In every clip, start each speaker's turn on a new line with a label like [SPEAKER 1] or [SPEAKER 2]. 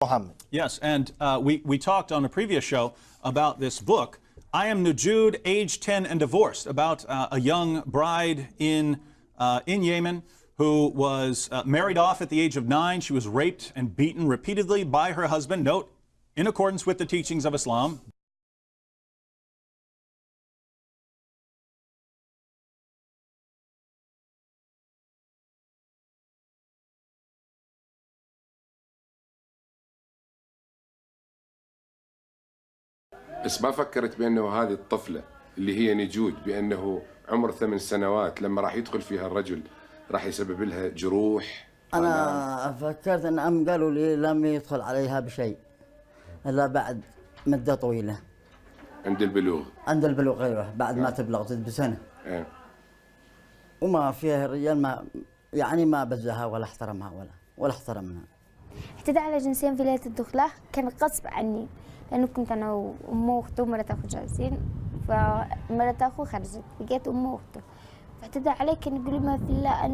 [SPEAKER 1] Muhammad.
[SPEAKER 2] Yes, and we talked on a previous show about this book, I Am Nujood, Age 10 and Divorced, about a young bride in Yemen who was married off at the age of 9. She was raped and beaten repeatedly by her husband, note, in accordance with the teachings of Islam.
[SPEAKER 3] بس ما فكرت بأنه هذه الطفلة اللي هي نجود بأنه عمر 8 سنوات لما راح يدخل فيها الرجل راح يسبب لها جروح؟
[SPEAKER 4] أنا فكرت أن أم قالوا لي لم يدخل عليها بشيء إلا بعد مدة طويلة.
[SPEAKER 3] عند البلوغ؟ عند
[SPEAKER 4] البلوغ أيوه، بعد ما تبلغ بسنة. وما فيها الرجال ما يعني ما بزها ولا احترمها ولا احترمنا.
[SPEAKER 5] اعتدى على جنسين في ليلة الدخلة، كان غصب عني لأنه كنت أنا وأمه وأخته ومرت أخو جالسين، فمرت أخو خرجت لقيت أمه وأخته فاعتدى علي، كان يقول لي ما في الله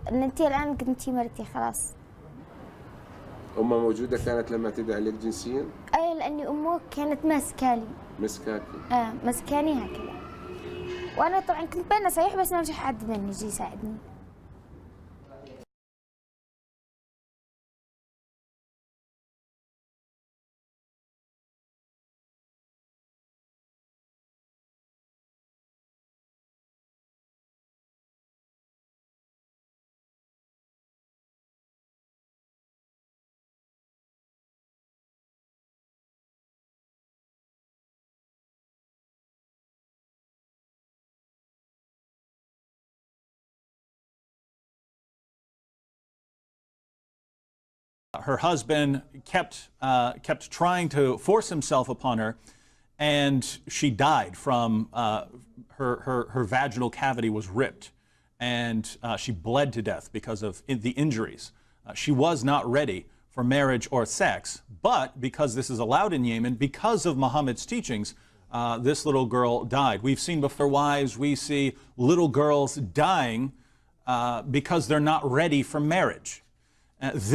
[SPEAKER 5] أن أنتِ الآن كنتي مرتي خلاص.
[SPEAKER 3] أمه موجودة كانت لما اعتدى عليك جنسيا؟
[SPEAKER 5] أي لأني أمه كانت ماسكالي.
[SPEAKER 3] مسكاكي؟
[SPEAKER 5] مسكاني هكذا. وأنا طبعا كنت بين صحيح بس ما في حد مني يجي يساعدني.
[SPEAKER 2] Her husband kept trying to force himself upon her, and she died from her vaginal cavity was ripped, and she bled to death because of the injuries. She was not ready for marriage or sex, but because this is allowed in Yemen, because of Muhammad's teachings, this little girl died. We've seen before wives, we see little girls dying because they're not ready for marriage.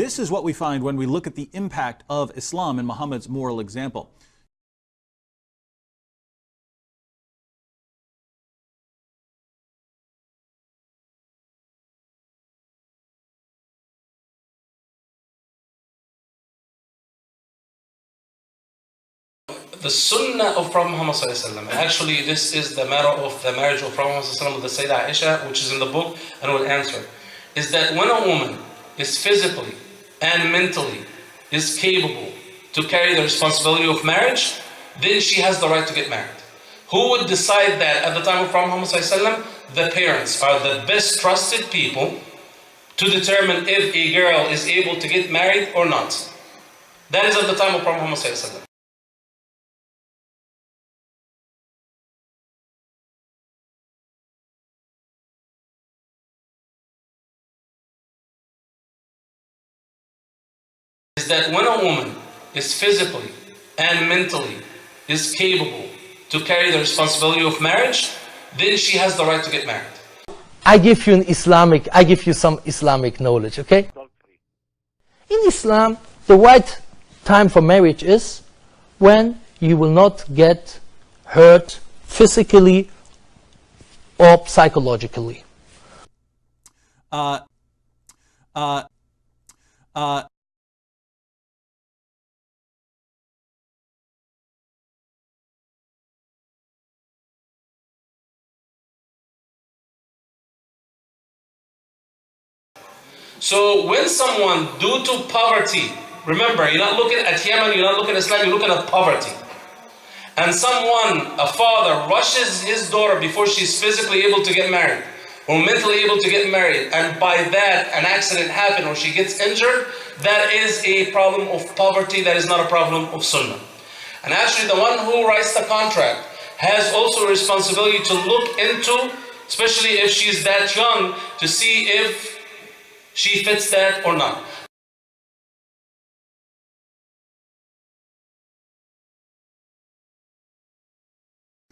[SPEAKER 2] This is what we find when we look at the impact of Islam and Muhammad's moral example.
[SPEAKER 6] The Sunnah of Prophet Muhammad ﷺ. Actually, this is the matter of the marriage of Prophet Muhammad ﷺ with the Sayyidah Aisha, which is in the book, and will answer. Is that when a woman is physically and mentally is capable to carry the responsibility of marriage, then she has the right to get married. Who would decide that at the time of Prophet Muhammad ﷺ? The parents are the best trusted people to determine if a girl is able to get married or not. That is at the time of Prophet Muhammad ﷺ. Is that when a woman is physically and mentally is capable to carry the responsibility of marriage, then she has the right to get married.
[SPEAKER 7] I give you some Islamic knowledge, okay? In Islam, the right time for marriage is when you will not get hurt physically or psychologically.
[SPEAKER 6] So when someone, due to poverty, remember, you're not looking at Yemen, you're not looking at Islam, you're looking at poverty. And someone, a father, rushes his daughter before she's physically able to get married, or mentally able to get married, and by that an accident happened or she gets injured, that is a problem of poverty, that is not a problem of Sunnah. And actually the one who writes the contract has also a responsibility to look into, especially if she's that young, to see if she fits that or not.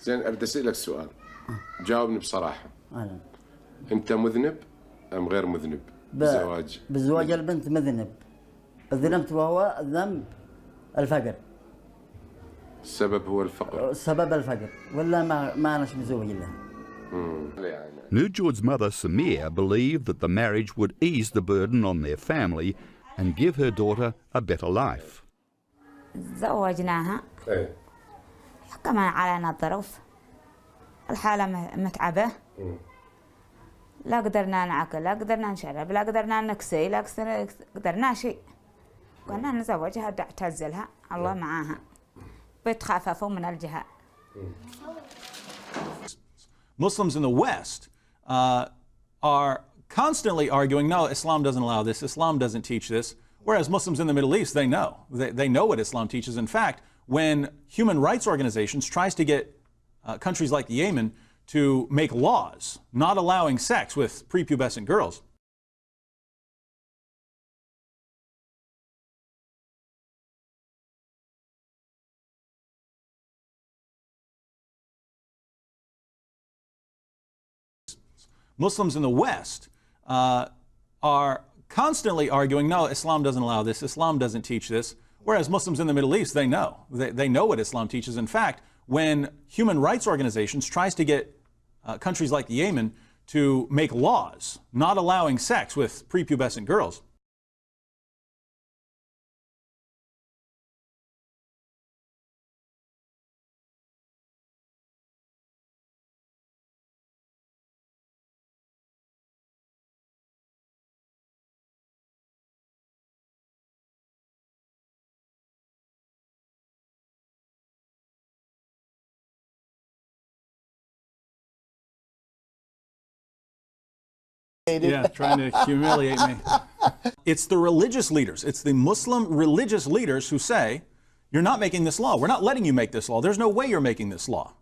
[SPEAKER 3] زين أبدأ أسألك سؤال. جاوبني بصراحة. أنت مذنب أم غير مذنب بالزواج؟
[SPEAKER 4] بالزواج البنت مذنب. ظلمت وهو ذنب الفقر.
[SPEAKER 3] السبب هو الفقر.
[SPEAKER 4] سبب الفقر ولا ما أناش مزوج له.
[SPEAKER 1] Nurjord's mother, Samir, believed that the marriage would ease the burden on their family and give her daughter a better life.
[SPEAKER 8] زوجناها كمان علينا الظروف، الحالة متعبة، لا قدرنا نعقل، لا قدرنا نشرب، لا قدرنا نكسي، لا قدرنا شيء. قلنا نزوجها تعتزلها، الله معاها، بتخففوا من الجهة.
[SPEAKER 2] Muslims in the West are constantly arguing, no, Islam doesn't allow this, Islam doesn't teach this, whereas Muslims in the Middle East, they know. They know what Islam teaches. In fact, when human rights organizations tries to get countries like Yemen to make laws not allowing sex with prepubescent girls, Muslims in the West are constantly arguing, no, Islam doesn't allow this, Islam doesn't teach this, whereas Muslims in the Middle East, they know. They know what Islam teaches. In fact, when human rights organizations tries to get countries like Yemen to make laws not allowing sex with prepubescent girls, yeah, trying to humiliate me. It's the religious leaders, it's the Muslim religious leaders who say, you're not making this law. We're not letting you make this law. There's no way you're making this law.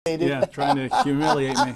[SPEAKER 2] Yeah, trying to humiliate me.